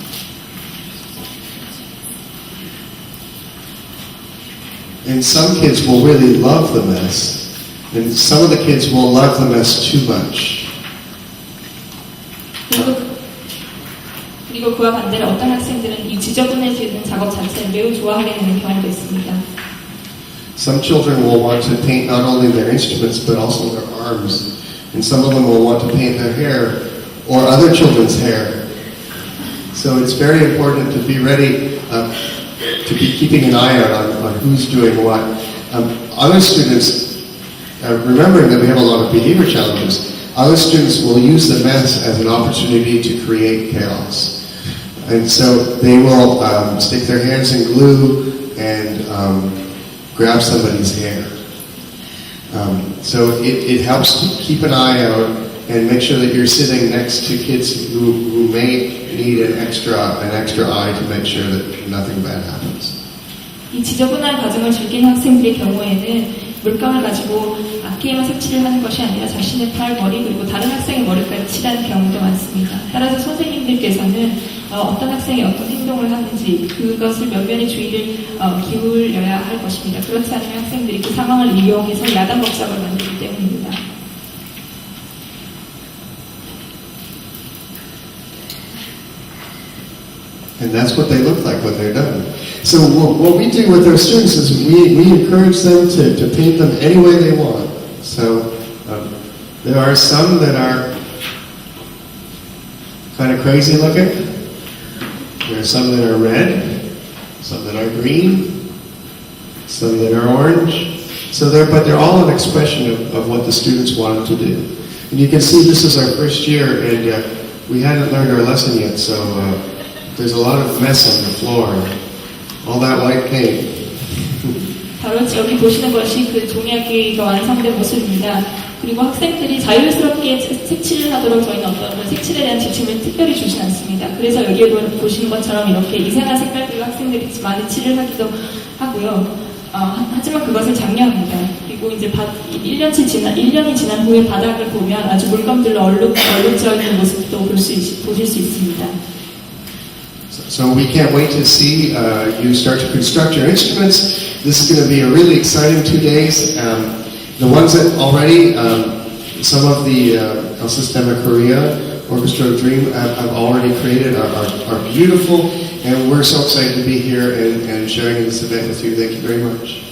And some kids will really love the mess, and some of the kids will love the mess too much. 그리고 그와 반대로 어떤 학생들은 이 지저분해지는 작업 자체를 매우 좋아하게 되는 경우도 있습니다. Some children will want to paint not only their instruments but also their arms, and some of them will want to paint their hair or other children's hair. So it's very important to be ready, to be keeping an eye out on who's doing what. Other students, remembering that we have a lot of behavior challenges, other students will use the mess as an opportunity to create chaos. And so they will stick their hands in glue and grab somebody's hair. So it helps to keep an eye out and make sure that you're sitting next to kids who may need an extra eye to make sure that nothing bad happens. 이 지저분한 과정을 즐기는 학생들의 경우에는 물감을 가지고 악기에만 색칠을 하는 것이 아니라 자신의 팔, 머리 그리고 다른 학생의 머리까지 칠하는 경우도 많습니다. 따라서 선생님들께서는 어떤 학생이 어떤 행동을 하는지 그것을 면면의 주의를 기울여야 할 것입니다. 그렇지 않으면 학생들이 그 상황을 이용해서 야단 법석을 만들기 때문입니다. And that's what they look like when they're done. So what we do with our students is we encourage them to paint them any way they want. So there are some that are kind of crazy looking. There are some that are red, some that are green, some that are orange. But they're all an expression of what the students wanted to do. And you can see this is our first year, and we hadn't learned our lesson yet, so there's a lot of mess on the floor. All that white paint. 바로 여기 보시는 것이 그 종이악기가 완성된 모습입니다. 그리고 학생들이 자유스럽게 색칠을 하도록 저희는 어떤 색칠에 대한 지침을 특별히 주진 않습니다. 그래서 여기에 보시는 것처럼 이렇게 이상한 색깔들로 학생들이 많이 칠을 하기도 하고요. 하지만 그것을 장려합니다. 그리고 이제 1년이 지난 후에 바닥을 보면 아주 물감들로 얼룩져 있는 모습도 보실 수 있습니다. So we can't wait to see you start to construct your instruments. This is going to be a really exciting 2 days. The ones that already, some of the El Sistema Korea Orchestra Dream have already created are beautiful, and we're so excited to be here and sharing this event with you. Thank you very much.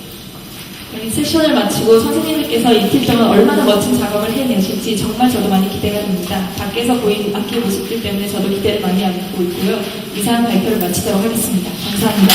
이 세션을 마치고 선생님들께서 이틀 동안 얼마나 멋진 작업을 해내실지 정말 저도 많이 기대가 됩니다. 밖에서 보인 악기 모습들 때문에 저도 기대를 많이 하고 있고요. 이상 발표를 마치도록 하겠습니다. 감사합니다.